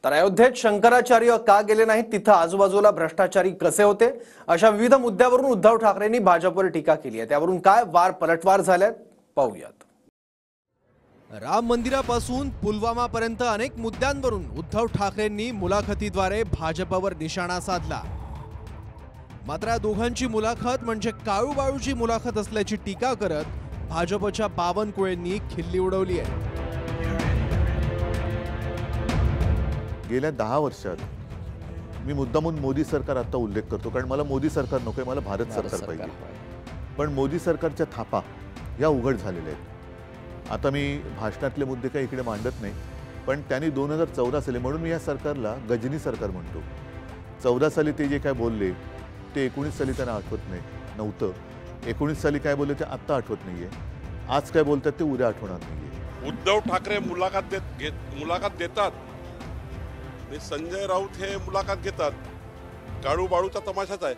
तर अयोध्येत शंकराचार्य का गेले नाहीत, तिथं आजूबाजूला भ्रष्टाचारी कसे होते, अशा विविध मुद्द्यावरून उद्धव ठाकरेंनी भाजपवर टीका केली आहे। त्यावरून काय वार पलटवार झाल्यात पाहूयात। राम मंदिरापासून पुलवामापर्यंत अनेक मुद्द्यांवरून उद्धव ठाकरेंनी मुलाखतीद्वारे भाजपवर निशाणा साधला। मात्र या दोघांची मुलाखत म्हणजे काळूबाळूची मुलाखत असल्याची टीका करत भाजपच्या बावनकुळेंनी खिल्ली उडवली आहे। गेल्या 10 वर्षात मी मुद्दामून मोदी सरकार आता उल्लेख करतो, कारण मला मोदी सरकार नकोय, मला भारत सरकार पाहिजे। पण मोदी सरकारच्या थापा या उघड झालेल्या आहेत। आता मी भाषणातले मुद्दे काही इकडे मांडत नाही, पण त्यांनी 2014 साली, म्हणून मी या सरकारला गजनी सरकार म्हणतो, 14 साली ते जे काय बोलले ते 19 साली त्यांना आठवत नव्हतं, 19 साली काय बोलले ते आत्ता आठवत नाहीये, आज काय बोलतात ते उद्या आठवणार नाहीये। उद्धव ठाकरे मुलाखत देतात, संजय राऊत हे मुलाखत घेतात, काळूबाळूचा तमाशाच आहे।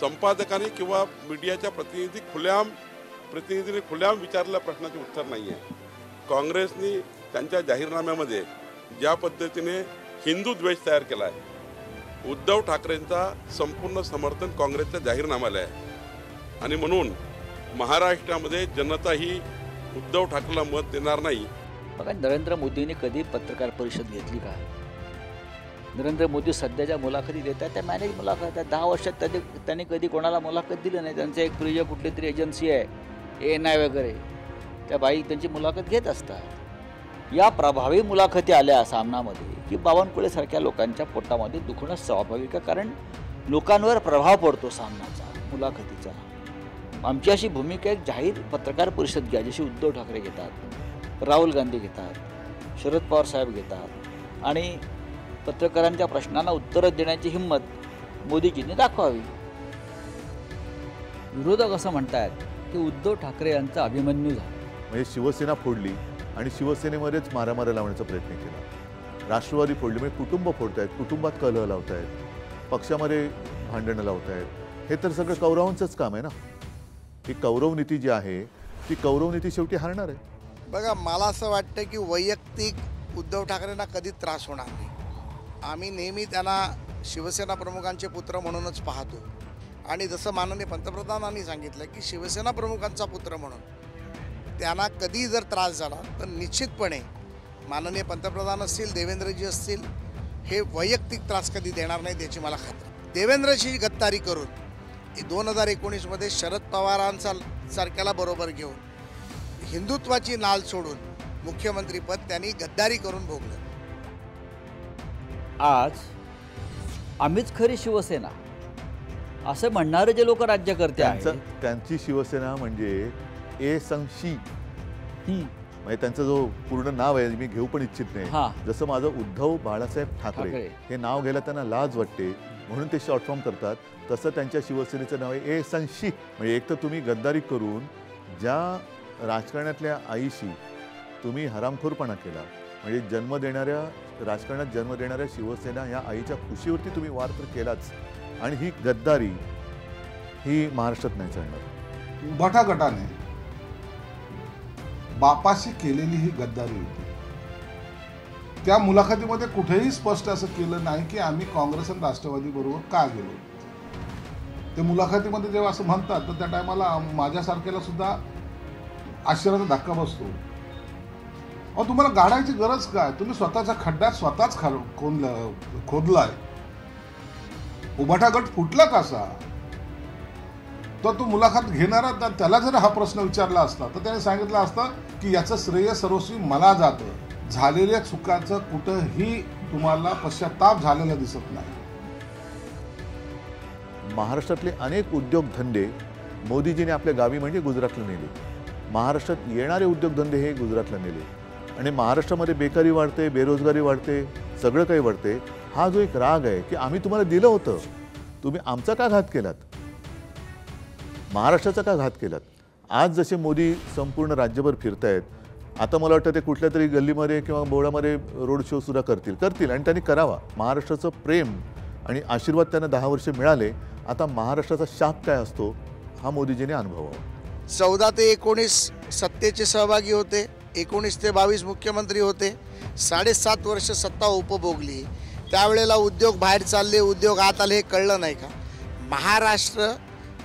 संपादकांनी किंवा मीडियाच्या प्रतिनिधींनी खुल्याम विचारलेल्या प्रश्नाचे उत्तर नाही आहे। काँग्रेसनी त्यांच्या जाहीरनाम्यामध्ये ज्या पद्धतीने हिंदू द्वेष तयार केला आहे, उद्धव ठाकरेंचा संपूर्ण समर्थन काँग्रेसच्या जाहीरनाम्याला आहे, आणि म्हणून महाराष्ट्रामध्ये जनता ही उद्धव ठाकरेला मत देणार नाही। बघा, नरेंद्र मोदींनी कधी पत्रकार परिषद घेतली का? नरेंद्र मोदी सध्याच्या मुलाखती देतात त्या मॅनेज मुलाखत आहे। 10 वर्षात त्यांनी कधी कोणाला मुलाखत दिली नाही। त्यांचं एक प्रिय कुठली तरी एजन्सी आहे, ANI वगैरे, त्या बाई त्यांची मुलाखत घेत असतात। या प्रभावी मुलाखती आल्या सामनामध्ये की बावनकुळेसारख्या लोकांच्या पोटामध्ये दुखणं स्वाभाविक आहे, कारण लोकांवर प्रभाव पडतो सामनाचा, मुलाखतीचा। आमची अशी भूमिका एक जाहीर पत्रकार परिषद घ्या, जशी उद्धव ठाकरे घेतात, राहुल गांधी घेतात, शरद पवार साहेब घेतात, आणि पत्रकारांच्या प्रश्नांना उत्तरं देण्याची हिंमत मोदीजींनी दाखवावी। विरोधक असं म्हणतात की उद्धव ठाकरे यांचा अभिमन्यू झाला, म्हणजे शिवसेना फोडली आणि शिवसेनेमध्येच मारामाऱ्या लावण्याचा प्रयत्न केला, राष्ट्रवादी फोडली, म्हणजे कुटुंब फोडतायत, कुटुंबात कलह लावतायत, पक्षामध्ये भांडणं लावतायत। हे तर सगळं कौरवांचंच काम आहे ना। ही कौरव नीती जी आहे ती कौरव नीती शेवटी हारणार आहे। बघा, मला असं वाटतं की वैयक्तिक उद्धव ठाकरेंना कधी त्रास होणार नाही। आम्ही नेहमी त्यांना शिवसेना प्रमुखांचे पुत्र म्हणूनच पाहतो, आणि जसं माननीय पंतप्रधानांनी सांगितलं की शिवसेना प्रमुखांचा पुत्र म्हणून त्यांना कधी जर त्रास झाला तर निश्चितपणे माननीय पंतप्रधान असतील, देवेंद्रजी असतील, हे वैयक्तिक त्रास कधी देणार नाही याची मला खात्री। देवेंद्रशी गद्दारी करून 2019मध्ये शरद पवारांचा सारख्याला बरोबर घेऊन हिंदुत्वाची नाल सोडून मुख्यमंत्रीपद त्यांनी गद्दारी करून भोगलं। आज आम्हीच खरी शिवसेना असं म्हणणारे जे लोक राज्यकर्ते आहेत, त्यांची शिवसेना म्हणजे ए संशी, म्हणजे त्यांचं जो पूर्ण नाव आहे मी घेऊ पण इच्छित नाही। जसं माझं उद्धव बाळासाहेब ठाकरे हे नाव घ्यायला त्यांना लाज वाटते म्हणून ते शॉर्ट फॉर्म करतात, तसं त्यांच्या शिवसेनेचं नाव आहे ए संशी। म्हणजे एक तर तुम्ही गद्दारी करून ज्या राजकारणातल्या आईशी तुम्ही हरामखोरपणा केला, म्हणजे राजकारणात जन्म देणाऱ्या शिवसेना या आईच्या खुशीवरती तुम्ही वार तर केलाच, आणि ही गद्दारी ही महाराष्ट्रात नाही चालणार। उभाटा गटाने बापाशी केलेली ही गद्दारी होती। त्या मुलाखतीमध्ये कुठेही स्पष्ट असं केलं नाही की आम्ही काँग्रेस आणि राष्ट्रवादी बरोबर का गेलो। ते मुलाखतीमध्ये जेव्हा असं म्हणतात तर त्या टायमाला माझ्यासारख्याला सुद्धा आश्चर्याचा धक्का बसतो। अहो, तुम्हाला गाडायची गरज काय? तुम्ही स्वतःच्या खड्ड्यात स्वतःच खोदलाय। उभाटा गट फुटला कसा? तर तो मुलाखत घेणारा त्याला जर हा प्रश्न विचारला असता तर त्याने सांगितलं असतं की याचं श्रेय सर्वस्वी मला जातं, झालेल्या चुकाचं कुठंही तुम्हाला पश्चाताप झालेला दिसत नाही। महाराष्ट्रातले अनेक उद्योगधंदे मोदीजीने आपल्या गावी म्हणजे गुजरातला नेले, महाराष्ट्रात येणारे उद्योगधंदे हे गुजरातला नेले, आणि महाराष्ट्रामध्ये बेकारी वाढते, बेरोजगारी वाढते, सगळं काही वाढते। हा जो एक राग आहे की आम्ही तुम्हाला दिलं होतं, तुम्ही आमचा का घात केलात, महाराष्ट्राचा का घात केलात। आज जसे मोदी संपूर्ण राज्यभर फिरतायत, आता मला वाटतं ते कुठल्या तरी गल्लीमध्ये किंवा बोळामध्ये रोड शो सुद्धा करतील, आणि त्यांनी करावा। महाराष्ट्राचं प्रेम आणि आशीर्वाद त्यांना 10 वर्ष मिळाले, आता महाराष्ट्राचा शाप काय असतो हा मोदीजीने अनुभवावा। 14 ते 19 सत्तेचे सहभागी होते, 19 ते 22 मुख्यमंत्री होते, 7.5 वर्ष सत्ता उपभोगली. त्यावेळेला उद्योग बाहेर चालले, उद्योग आत आले, हे कळलं नाही का? महाराष्ट्र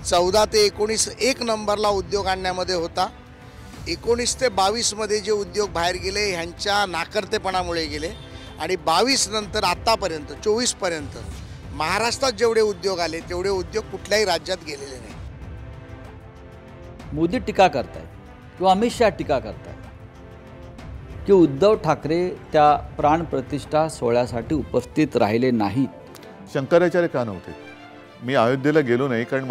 14 ते 19 एक नंबरला उद्योग आणण्यामध्ये होता. 19 ते 22मध्ये जे उद्योग बाहेर गेले ह्यांच्या नाकर्तेपणामुळे गेले आणि 22 नंतर आत्तापर्यंत 24पर्यंत महाराष्ट्रात जेवढे उद्योग आले तेवढे उद्योग कुठल्याही राज्यात गेलेले नाही. मोदी टीका करतायत किंवा अमित शहा टीका करतायत की उद्धव ठाकरे त्या प्राणप्रतिष्ठा सोहळ्यासाठी उपस्थित राहिले नाहीत. शंकराचार्य का नव्हते? मी अयोध्येला गेलो नाही कारण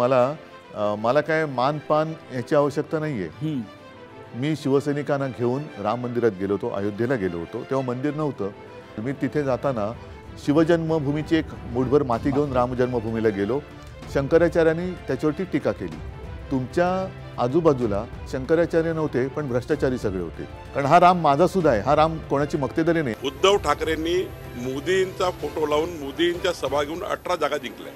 मला काय मानपान याची आवश्यकता नाही आहे. मी शिवसैनिकांना घेऊन राम मंदिरात गेलो होतो, अयोध्येला गेलो होतो, तेव्हा मंदिर नव्हतं. मी तिथे जाताना शिवजन्मभूमीची एक मुठभर माती घेऊन राम जन्मभूमीला गेलो. शंकराचार्यांनी त्याच्यावरती टीका केली. तुमच्या आजूबाजूला शंकराचार्य नव्हते पण भ्रष्टाचारी सगळे होते, कारण हा राम माझा सुद्धा आहे, हा राम कोणाची मक्तेदारी नाही. उद्धव ठाकरेंनी मोदींचा फोटो लावून मोदींच्या सभा घेऊन 18 जागा जिंकल्या.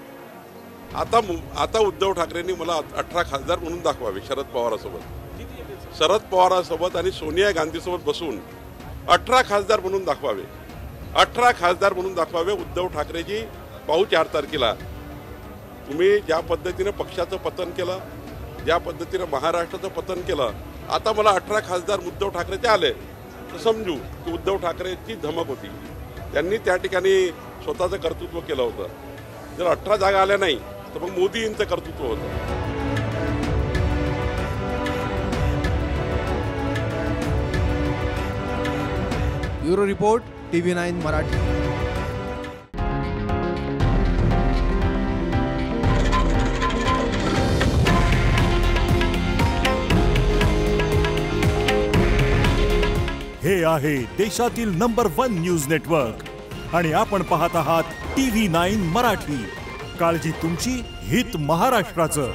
आता उद्धव ठाकरेंनी मला 18 खासदार म्हणून दाखवावे. शरद पवारांसोबत आणि सोनिया गांधीसोबत बसून 18 खासदार म्हणून दाखवावे. 18 खासदार म्हणून दाखवावे. उद्धव ठाकरेजी पाहू 4 तारखेला तुम्ही ज्या पद्धतीने पक्षाचं पतन केलं, ज्या पद्धतीने महाराष्ट्राचं पतन केलं, आता मला 18 खासदार उद्धव ठाकरेचे आले तर समजू की उद्धव ठाकरेची धमक होती. त्यांनी त्या ठिकाणी स्वतःचं कर्तृत्व केलं होतं. जर 18 जागा आल्या नाही तर मग मोदींचं कर्तृत्व होतं. Bureau report, TV9 Marathi. हे आहे देशातील नंबर 1 न्यूज नेटवर्क आणि आपण पाहत आहात TV9 मराठी. काळजी तुमची, हित महाराष्ट्राचं.